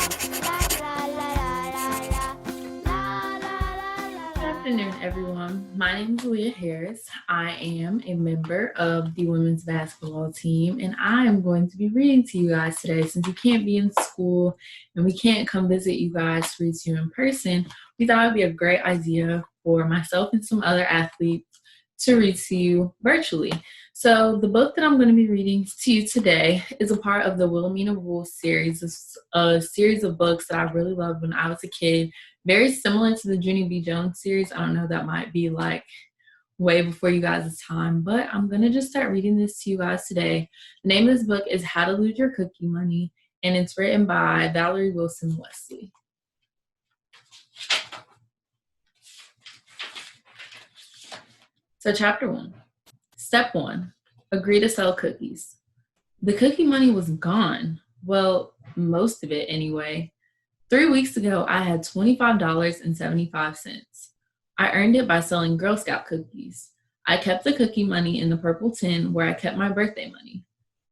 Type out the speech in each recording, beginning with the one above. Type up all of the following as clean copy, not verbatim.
Good afternoon, everyone. My name is Alea Harris. I am a member of the women's basketball team, and I am going to be reading to you guys today. Since you can't be in school and we can't come visit you guys to read to you in person, we thought it would be a great idea for myself and some other athletes to read to you virtually. So the book that I'm going to be reading to you today is a part of the Wilhelmina Rules series. It's a series of books that I really loved when I was a kid. Very similar to the Junie B. Jones series. I don't know, that might be like way before you guys' time, but I'm going to just start reading this to you guys today. The name of this book is How to Lose Your Cookie Money, and it's written by Valerie Wilson Wesley. So chapter 1. Step 1. Agree to sell cookies. The cookie money was gone. Well, most of it anyway. 3 weeks ago, I had $25.75. I earned it by selling Girl Scout cookies. I kept the cookie money in the purple tin where I kept my birthday money.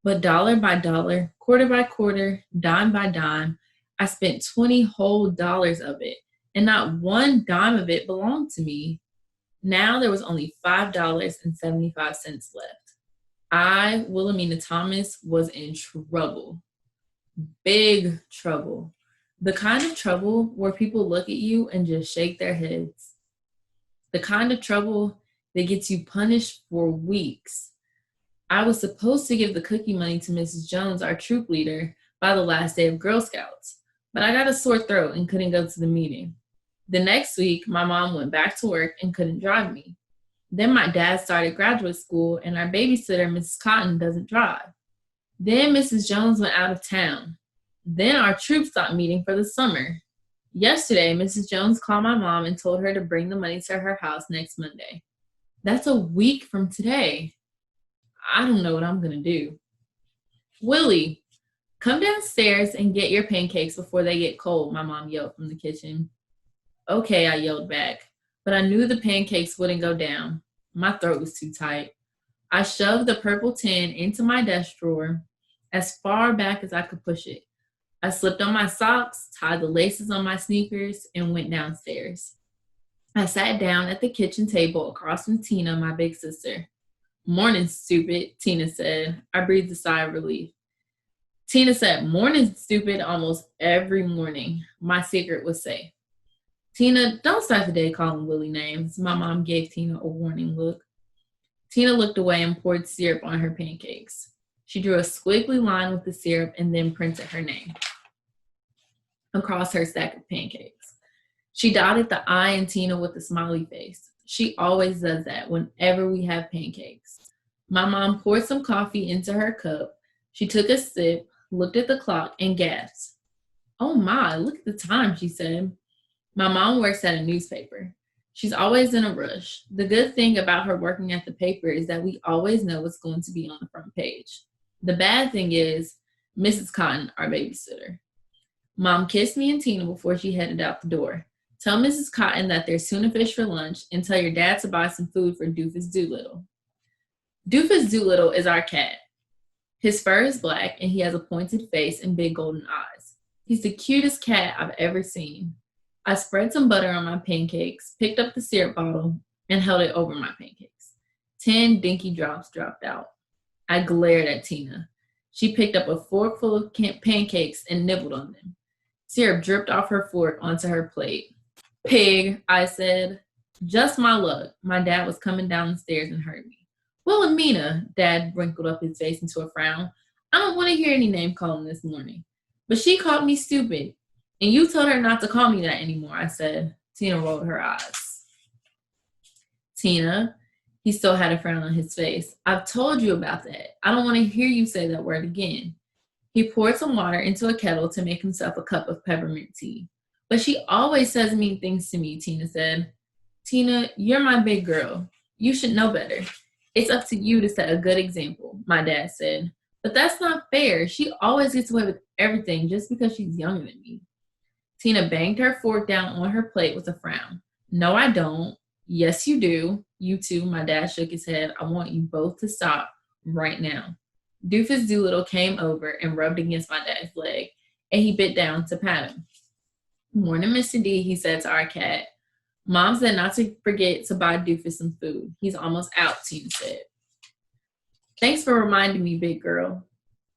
But dollar by dollar, quarter by quarter, dime by dime, I spent 20 whole dollars of it, and not one dime of it belonged to me. Now there was only $5.75 left. I, Wilhelmina Thomas, was in trouble. Big trouble. The kind of trouble where people look at you and just shake their heads. The kind of trouble that gets you punished for weeks. I was supposed to give the cookie money to Mrs. Jones, our troop leader, by the last day of Girl Scouts, but I got a sore throat and couldn't go to the meeting. The next week, my mom went back to work and couldn't drive me. Then my dad started graduate school, and our babysitter, Mrs. Cotton, doesn't drive. Then Mrs. Jones went out of town. Then our troop stopped meeting for the summer. Yesterday, Mrs. Jones called my mom and told her to bring the money to her house next Monday. That's a week from today. I don't know what I'm going to do. Willie, come downstairs and get your pancakes before they get cold, my mom yelled from the kitchen. Okay, I yelled back, but I knew the pancakes wouldn't go down. My throat was too tight. I shoved the purple tin into my desk drawer as far back as I could push it. I slipped on my socks, tied the laces on my sneakers, and went downstairs. I sat down at the kitchen table across from Tina, my big sister. Morning, stupid, Tina said. I breathed a sigh of relief. Tina said morning, stupid, almost every morning. My secret was safe. Tina, don't start the day calling Willie names. My mom gave Tina a warning look. Tina looked away and poured syrup on her pancakes. She drew a squiggly line with the syrup and then printed her name across her stack of pancakes. She dotted the I in Tina with a smiley face. She always does that whenever we have pancakes. My mom poured some coffee into her cup. She took a sip, looked at the clock, and gasped. Oh my, look at the time, she said. My mom works at a newspaper. She's always in a rush. The good thing about her working at the paper is that we always know what's going to be on the front page. The bad thing is Mrs. Cotton, our babysitter. Mom kissed me and Tina before she headed out the door. Tell Mrs. Cotton that there's tuna fish for lunch, and tell your dad to buy some food for Doofus Doolittle. Doofus Doolittle is our cat. His fur is black, and he has a pointed face and big golden eyes. He's the cutest cat I've ever seen. I spread some butter on my pancakes, picked up the syrup bottle, and held it over my pancakes. 10 dinky drops dropped out. I glared at Tina. She picked up a fork full of pancakes and nibbled on them. Syrup dripped off her fork onto her plate. Pig, I said. Just my luck. My dad was coming down the stairs and heard me. Wilhelmina, Dad wrinkled up his face into a frown. I don't want to hear any name calling this morning. But she called me stupid. And you told her not to call me that anymore, I said. Tina rolled her eyes. Tina, he still had a frown on his face. I've told you about that. I don't want to hear you say that word again. He poured some water into a kettle to make himself a cup of peppermint tea. But she always says mean things to me, Tina said. Tina, you're my big girl. You should know better. It's up to you to set a good example, my dad said. But that's not fair. She always gets away with everything just because she's younger than me. Tina banged her fork down on her plate with a frown. No, I don't. Yes, you do. You too, my dad shook his head. I want you both to stop right now. Doofus Doolittle came over and rubbed against my dad's leg. and he bit down to pat him. "Morning, Mr. D," he said to our cat. "Mom said not to forget to buy Doofus some food. He's almost out," Tina said. "Thanks for reminding me, big girl."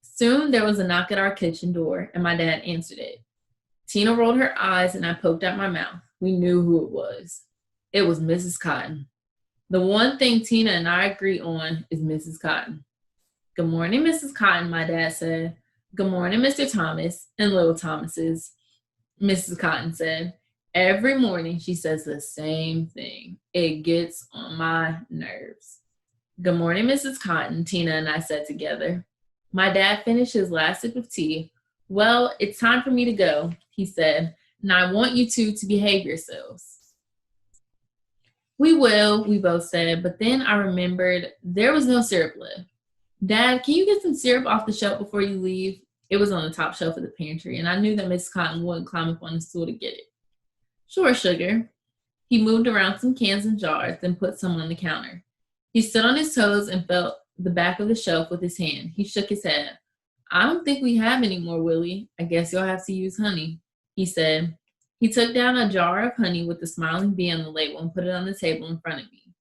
Soon there was a knock at our kitchen door, and my dad answered it. Tina rolled her eyes, and I poked out my mouth. We knew who it was. It was Mrs. Cotton. The one thing Tina and I agree on is Mrs. Cotton. "Good morning, Mrs. Cotton," my dad said. "Good morning, Mr. Thomas and little Thomases," Mrs. Cotton said. Every morning she says the same thing. It gets on my nerves. "Good morning, Mrs. Cotton," Tina and I said together. My dad finished his last sip of tea. "Well, it's time for me to go," he said, "and I want you two to behave yourselves." "We will," we both said, but then I remembered there was no syrup left. "Dad, can you get some syrup off the shelf before you leave?" It was on the top shelf of the pantry, and I knew that Miss Cotton wouldn't climb up on the stool to get it. "Sure, sugar." He moved around some cans and jars, then put some on the counter. He stood on his toes and felt the back of the shelf with his hand. He shook his head. "I don't think we have any more, Willie. I guess you'll have to use honey," he said. He took down a jar of honey with the smiling bee on the label and put it on the table in front of me.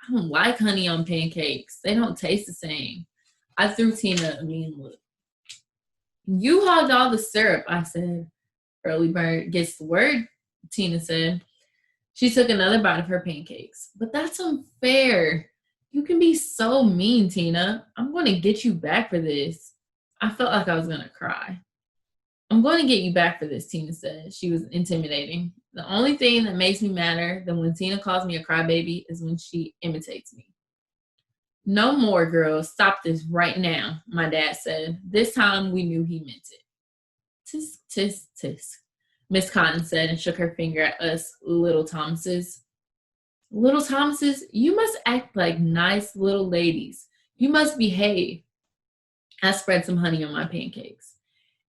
"I don't like honey on pancakes. They don't taste the same." I threw Tina a mean look. "You hogged all the syrup," I said. "Early bird gets the word," Tina said. She took another bite of her pancakes. "But that's unfair. You can be so mean, Tina. I'm going to get you back for this." I felt like I was going to cry. "I'm going to get you back for this," Tina said. She was intimidating. The only thing that makes me madder than when Tina calls me a crybaby is when she imitates me. "No more, girls. Stop this right now," my dad said. This time we knew he meant it. "Tisk, tisk, tisk," Miss Cotton said and shook her finger at us little Thomases. "Little Thomases, you must act like nice little ladies. You must behave." I spread some honey on my pancakes.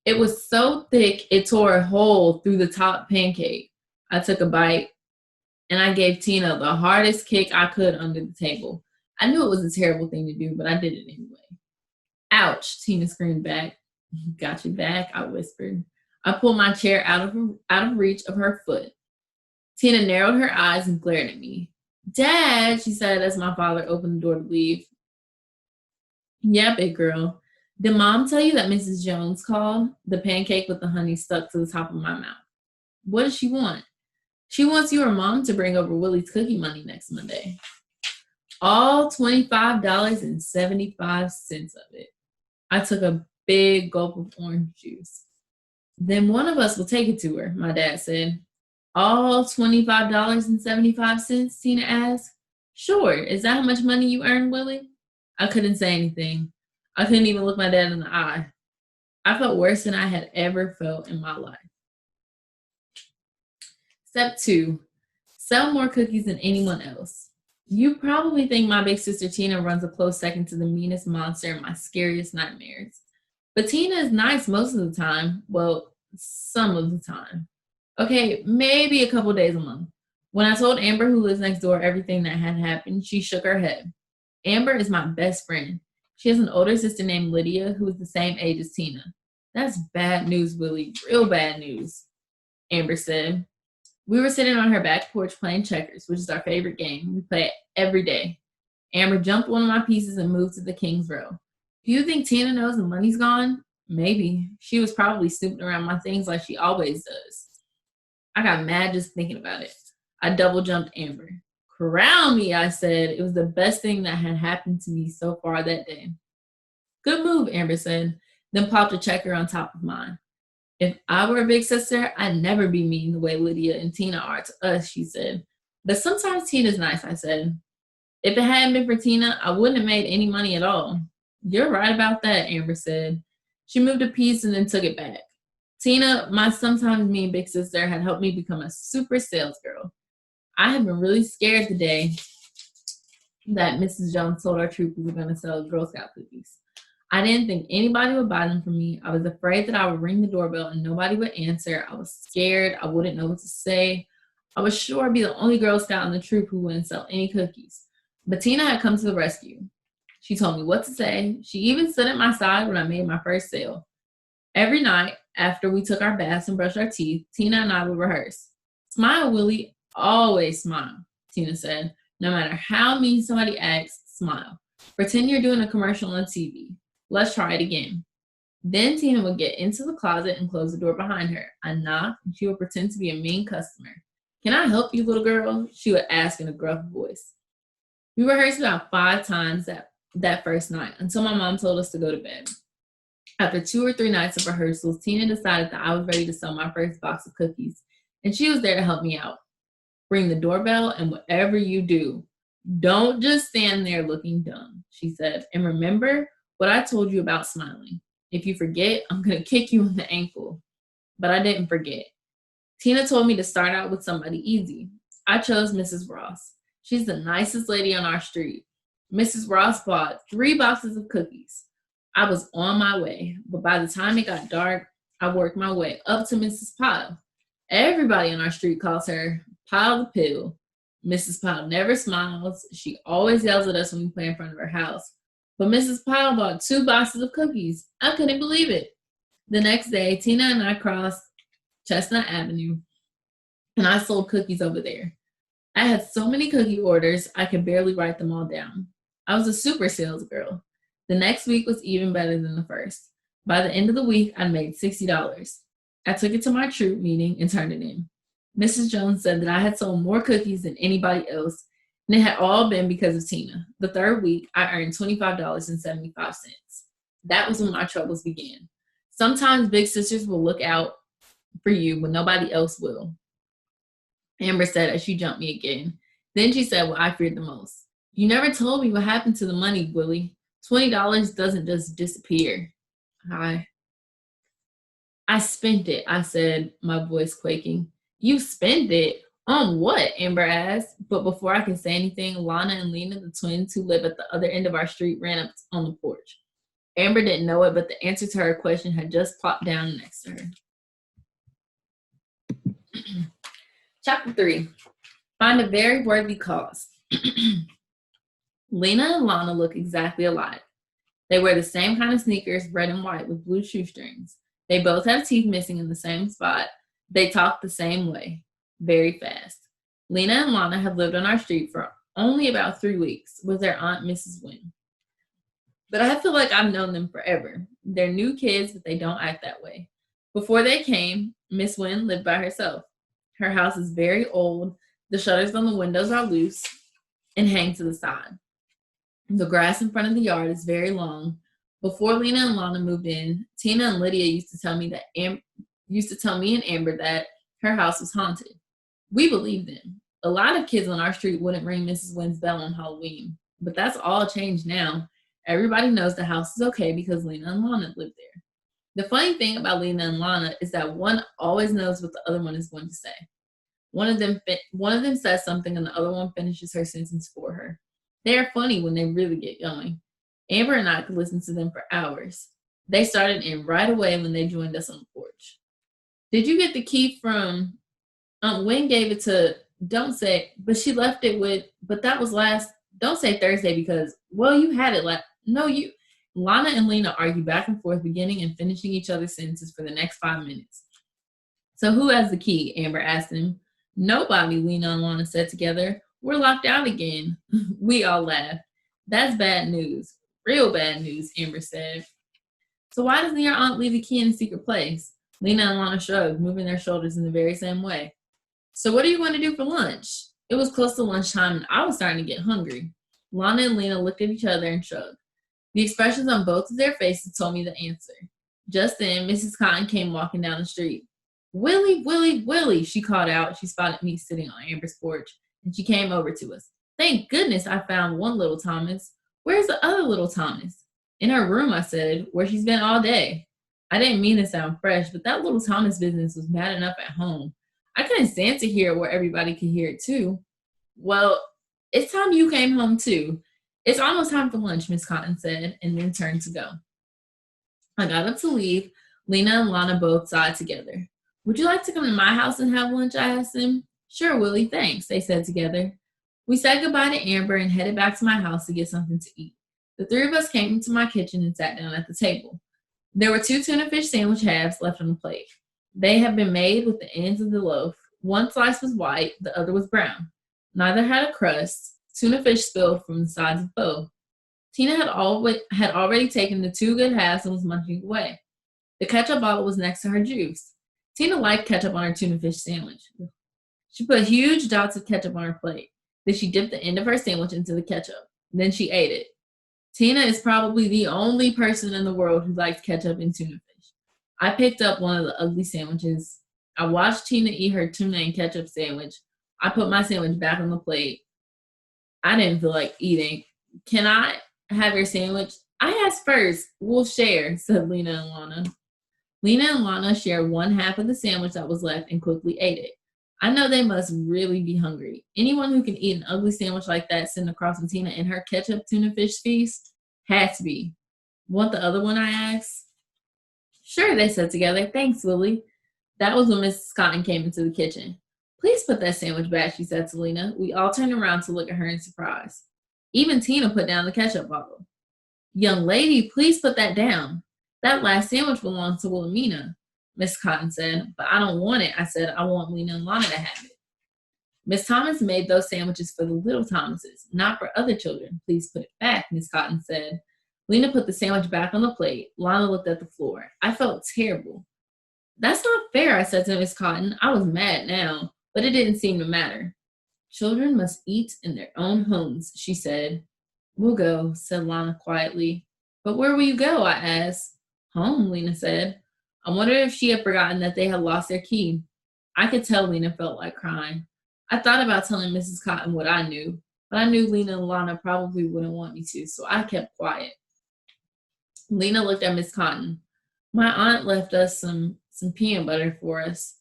It was so thick it tore a hole through the top pancake. I took a bite, and I gave Tina the hardest kick I could under the table. I knew it was a terrible thing to do, but I did it anyway. "Ouch," Tina screamed back. "Got you back," I whispered. I pulled my chair out of reach of her foot. Tina narrowed her eyes and glared at me. "Dad," she said as my father opened the door to leave. "Yeah, big girl. Did Mom tell you that Mrs. Jones called?" The pancake with the honey stuck to the top of my mouth. "What does she want?" "She wants your mom to bring over Willie's cookie money next Monday." All $25.75 of it. I took a big gulp of orange juice. "Then one of us will take it to her," my dad said. "All $25.75, Tina asked. "Sure. Is that how much money you earned, Willie?" I couldn't say anything. I couldn't even look my dad in the eye. I felt worse than I had ever felt in my life. Step 2. Sell more cookies than anyone else. You probably think my big sister Tina runs a close second to the meanest monster in my scariest nightmares. But Tina is nice most of the time. Well, some of the time. Okay, maybe a couple days a month. When I told Amber, who lives next door, everything that had happened, she shook her head. Amber is my best friend. She has an older sister named Lydia, who is the same age as Tina. "That's bad news, Willie. Real bad news," Amber said. We were sitting on her back porch playing checkers, which is our favorite game. We play it every day. Amber jumped one of my pieces and moved to the king's row. "Do you think Tina knows the money's gone?" Maybe. She was probably snooping around my things like she always does. I got mad just thinking about it. I double jumped Amber. "Crown me," I said. It was the best thing that had happened to me so far that day. "Good move," Amber said, then plopped a checker on top of mine. "If I were a big sister, I'd never be mean the way Lydia and Tina are to us," she said. "But sometimes Tina's nice," I said. "If it hadn't been for Tina, I wouldn't have made any money at all." "You're right about that," Amber said. She moved a piece and then took it back. Tina, my sometimes mean big sister, had helped me become a super sales girl. I had been really scared the day that Mrs. Jones told our troop we were going to sell Girl Scout cookies. I didn't think anybody would buy them from me. I was afraid that I would ring the doorbell and nobody would answer. I was scared. I wouldn't know what to say. I was sure I'd be the only Girl Scout in the troop who wouldn't sell any cookies. But Tina had come to the rescue. She told me what to say. She even stood at my side when I made my first sale. Every night after we took our baths and brushed our teeth, Tina and I would rehearse. Smile, Willie. Always smile, Tina said. No matter how mean somebody acts, smile. Pretend you're doing a commercial on TV. Let's try it again. Then Tina would get into the closet and close the door behind her. I knocked, and she would pretend to be a mean customer. Can I help you, little girl? She would ask in a gruff voice. We rehearsed about 5 times that first night until my mom told us to go to bed. After 2 or 3 nights of rehearsals, Tina decided that I was ready to sell my first box of cookies, and she was there to help me out. Ring the doorbell, and whatever you do, don't just stand there looking dumb, she said. And remember what I told you about smiling. If you forget, I'm going to kick you in the ankle. But I didn't forget. Tina told me to start out with somebody easy. I chose Mrs. Ross. She's the nicest lady on our street. Mrs. Ross bought 3 boxes of cookies. I was on my way, but by the time it got dark, I worked my way up to Mrs. Pyle. Everybody on our street calls her Pyle the Pill. Mrs. Pyle never smiles. She always yells at us when we play in front of her house. But Mrs. Pyle bought 2 boxes of cookies. I couldn't believe it. The next day, Tina and I crossed Chestnut Avenue, and I sold cookies over there. I had so many cookie orders, I could barely write them all down. I was a super sales girl. The next week was even better than the first. By the end of the week, I made $60. I took it to my troop meeting and turned it in. Mrs. Jones said that I had sold more cookies than anybody else, and it had all been because of Tina. The 3rd week, I earned $25.75. That was when my troubles began. Sometimes big sisters will look out for you when nobody else will, Amber said as she jumped me again. Then she said what I feared the most. You never told me what happened to the money, Willie. $20 doesn't just disappear. I spent it, I said, my voice quaking. You spent it? On what? Amber asked. But before I could say anything, Lana and Lena, the twins who live at the other end of our street, ran up on the porch. Amber didn't know it, but the answer to her question had just plopped down next to her. Chapter 3. Find a very worthy cause. Lena and Lana look exactly alike. They wear the same kind of sneakers, red and white, with blue shoestrings. They both have teeth missing in the same spot. They talk the same way, very fast. Lena and Lana have lived on our street for only about 3 weeks with their aunt, Mrs. Wynn. But I feel like I've known them forever. They're new kids, but they don't act that way. Before they came, Miss Wynn lived by herself. Her house is very old. The shutters on the windows are loose and hang to the side. The grass in front of the yard is very long. Before Lena and Lana moved in, Tina and Lydia used to tell me and Amber that her house was haunted. We believed them. A lot of kids on our street wouldn't ring Mrs. Wynn's bell on Halloween, but that's all changed now. Everybody knows the house is okay because Lena and Lana live there. The funny thing about Lena and Lana is that one always knows what the other one is going to say. One of them says something and the other one finishes her sentence for her. They are funny when they really get going. Amber and I could listen to them for hours. They started in right away when they joined us on the porch. Did you get the key from Aunt Wynn gave it to don't say, but she left it with, but that was don't say Thursday because, well, you had it Lana and Lena argue back and forth, beginning and finishing each other's sentences for the next 5 minutes. So who has the key? Amber asked him. Nobody, Lena and Lana said together. We're locked out again. We all laughed. That's bad news. Real bad news, Amber said. So why doesn't your aunt leave the key in a secret place? Lena and Lana shrugged, moving their shoulders in the very same way. So what are you going to do for lunch? It was close to lunchtime and I was starting to get hungry. Lana and Lena looked at each other and shrugged. The expressions on both of their faces told me the answer. Just then, Mrs. Cotton came walking down the street. Willie, Willie, Willie, she called out. She spotted me sitting on Amber's porch, and she came over to us. Thank goodness I found one little Thomas. Where's the other little Thomas? In her room, I said, where she's been all day. I didn't mean to sound fresh, but that little Thomas business was bad enough at home. I couldn't stand to hear it where everybody could hear it too. Well, it's time you came home too. It's almost time for lunch, Miss Cotton said, and then turned to go. I got up to leave. Lena and Lana both sighed together. Would you like to come to my house and have lunch? I asked them. Sure, Willie, thanks, they said together. We said goodbye to Amber and headed back to my house to get something to eat. The 3 of us came into my kitchen and sat down at the table. There were 2 tuna fish sandwich halves left on the plate. They had been made with the ends of the loaf. One slice was white, the other was brown. Neither had a crust. Tuna fish spilled from the sides of both. Tina had already taken the 2 good halves and was munching away. The ketchup bottle was next to her juice. Tina liked ketchup on her tuna fish sandwich. She put huge dots of ketchup on her plate. Then she dipped the end of her sandwich into the ketchup. Then she ate it. Tina is probably the only person in the world who likes ketchup and tuna fish. I picked up one of the ugly sandwiches. I watched Tina eat her tuna and ketchup sandwich. I put my sandwich back on the plate. I didn't feel like eating. Can I have your sandwich? I asked first. We'll share, said Lena and Lana. Lena and Lana shared one half of the sandwich that was left and quickly ate it. I know they must really be hungry. Anyone who can eat an ugly sandwich like that sitting across from Tina and her ketchup tuna fish feast had to be. Want the other one, I asked? Sure, they said together. Thanks, Lily. That was when Mrs. Cotton came into the kitchen. Please put that sandwich back, she said to Lena. We all turned around to look at her in surprise. Even Tina put down the ketchup bottle. Young lady, please put that down. That last sandwich belongs to Wilhelmina, Miss Cotton said. But I don't want it, I said. I want Lena and Lana to have it. Miss Thomas made those sandwiches for the little Thomases, not for other children. Please put it back, Miss Cotton said. Lena put the sandwich back on the plate. Lana looked at the floor. I felt terrible. That's not fair, I said to Miss Cotton. I was mad now, but it didn't seem to matter. Children must eat in their own homes, she said. We'll go, said Lana quietly. But where will you go, I asked. Home, Lena said. I wondered if she had forgotten that they had lost their key. I could tell Lena felt like crying. I thought about telling Mrs. Cotton what I knew, but I knew Lena and Lana probably wouldn't want me to, so I kept quiet. Lena looked at Miss Cotton. My aunt left us some peanut butter for us.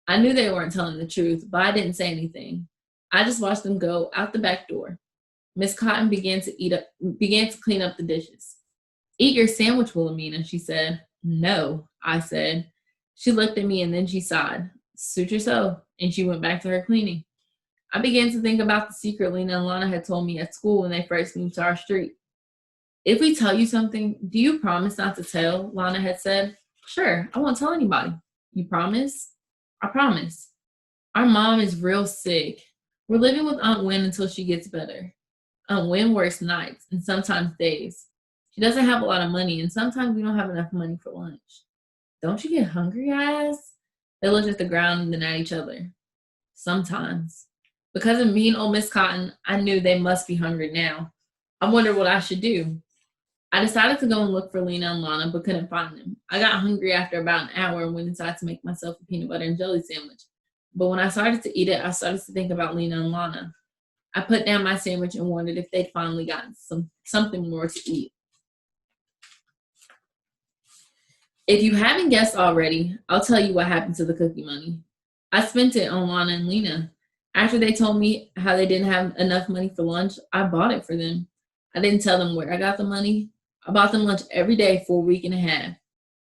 I knew they weren't telling the truth, but I didn't say anything. I just watched them go out the back door. Miss Cotton began to clean up the dishes. Eat your sandwich, Wilhelmina, she said. No, I said. She looked at me and then she sighed. Suit yourself, and she went back to her cleaning. I began to think about the secret Lena and Lana had told me at school when they first moved to our street. If we tell you something, do you promise not to tell? Lana had said. Sure, I won't tell anybody. You promise? I promise. Our mom is real sick. We're living with Aunt Wen until she gets better. Aunt Wen works nights and sometimes days. She doesn't have a lot of money, and sometimes we don't have enough money for lunch. Don't you get hungry, I asked? They looked at the ground and then at each other. Sometimes. Because of mean old Miss Cotton, I knew they must be hungry now. I wondered what I should do. I decided to go and look for Lena and Lana, but couldn't find them. I got hungry after about an hour and went inside to make myself a peanut butter and jelly sandwich. But when I started to eat it, I started to think about Lena and Lana. I put down my sandwich and wondered if they'd finally gotten something more to eat. If you haven't guessed already, I'll tell you what happened to the cookie money. I spent it on Lana and Lena. After they told me how they didn't have enough money for lunch, I bought it for them. I didn't tell them where I got the money. I bought them lunch every day for a week and a half.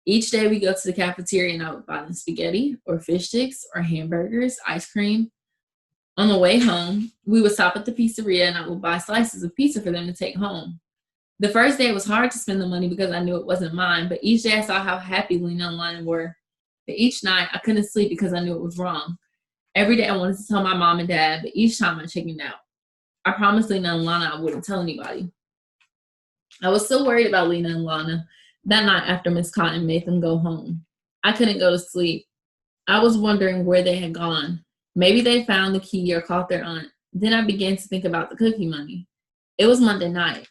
Each day we go to the cafeteria and I would buy them spaghetti or fish sticks or hamburgers, ice cream. On the way home, we would stop at the pizzeria and I would buy slices of pizza for them to take home. The first day it was hard to spend the money because I knew it wasn't mine, but each day I saw how happy Lena and Lana were. But each night I couldn't sleep because I knew it was wrong. Every day I wanted to tell my mom and dad, but each time I chickened out. I promised Lena and Lana I wouldn't tell anybody. I was still worried about Lena and Lana that night after Miss Cotton made them go home. I couldn't go to sleep. I was wondering where they had gone. Maybe they found the key or caught their aunt. Then I began to think about the cookie money. It was Monday night.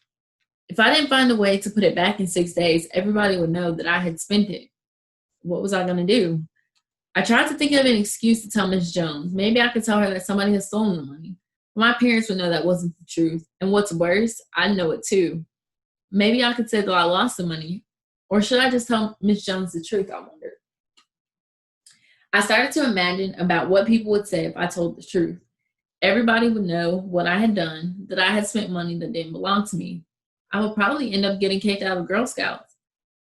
If I didn't find a way to put it back in 6 days, everybody would know that I had spent it. What was I going to do? I tried to think of an excuse to tell Miss Jones. Maybe I could tell her that somebody had stolen the money. My parents would know that wasn't the truth. And what's worse, I know it too. Maybe I could say that I lost the money. Or should I just tell Miss Jones the truth, I wondered. I started to imagine about what people would say if I told the truth. Everybody would know what I had done, that I had spent money that didn't belong to me. I would probably end up getting kicked out of Girl Scouts.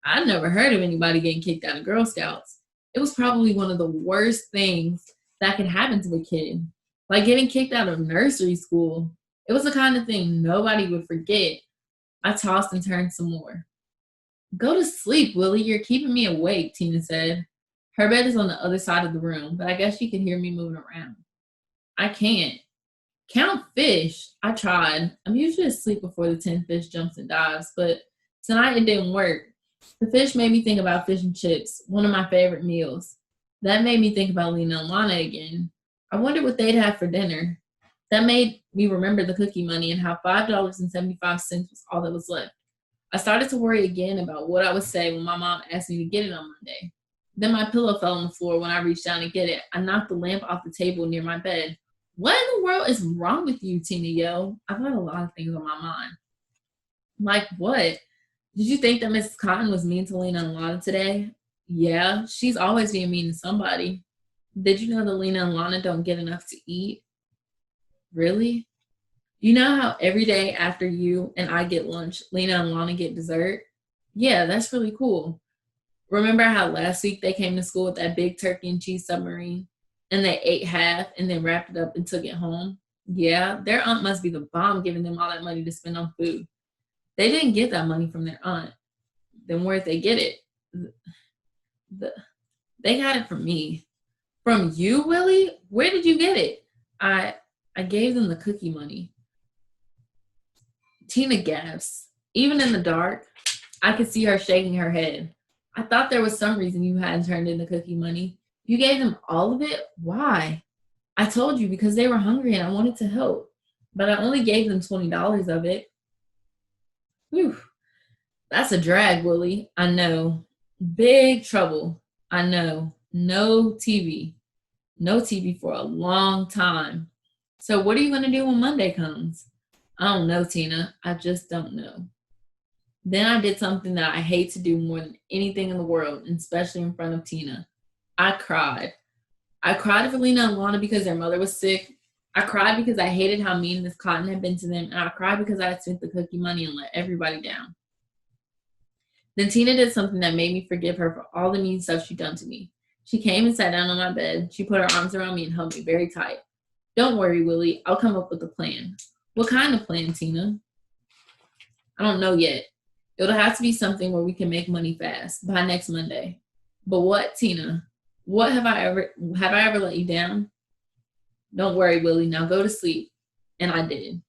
I'd never heard of anybody getting kicked out of Girl Scouts. It was probably one of the worst things that could happen to a kid. Like getting kicked out of nursery school. It was the kind of thing nobody would forget. I tossed and turned some more. Go to sleep, Willie. You're keeping me awake, Tina said. Her bed is on the other side of the room, but I guess she can hear me moving around. I can't. Count fish. I tried. I'm usually asleep before the 10th fish jumps and dives, but tonight it didn't work. The fish made me think about fish and chips, one of my favorite meals. That made me think about Lena and Lana again. I wondered what they'd have for dinner. That made me remember the cookie money and how $5.75 was all that was left. I started to worry again about what I would say when my mom asked me to get it on Monday. Then my pillow fell on the floor when I reached down to get it. I knocked the lamp off the table near my bed. What in the world is wrong with you, Tina yelled? I've got a lot of things on my mind. Like what? Did you think that Mrs. Cotton was mean to Lena and Lana today? Yeah, she's always being mean to somebody. Did you know that Lena and Lana don't get enough to eat? Really? You know how every day after you and I get lunch, Lena and Lana get dessert? Yeah, that's really cool. Remember how last week they came to school with that big turkey and cheese submarine? And they ate half and then wrapped it up and took it home? Yeah, their aunt must be the bomb giving them all that money to spend on food. They didn't get that money from their aunt. Then where'd they get it? They got it from me. From you, Willie? Where did you get it? I gave them the cookie money. Tina gasps. Even in the dark, I could see her shaking her head. I thought there was some reason you hadn't turned in the cookie money. You gave them all of it? Why? I told you because they were hungry and I wanted to help. But I only gave them $20 of it. Whew. That's a drag, Willie. I know. Big trouble. I know. No TV. No TV for a long time. So what are you going to do when Monday comes? I don't know, Tina. I just don't know. Then I did something that I hate to do more than anything in the world, and especially in front of Tina. I cried. I cried for Lena and Lana because their mother was sick. I cried because I hated how mean Miss Cotton had been to them, and I cried because I had spent the cookie money and let everybody down. Then Tina did something that made me forgive her for all the mean stuff she'd done to me. She came and sat down on my bed. She put her arms around me and held me very tight. Don't worry, Willie. I'll come up with a plan. What kind of plan, Tina? I don't know yet. It'll have to be something where we can make money fast by next Monday. But what, Tina? What have I ever let you down? Don't worry, Willie. Now go to sleep. And I did.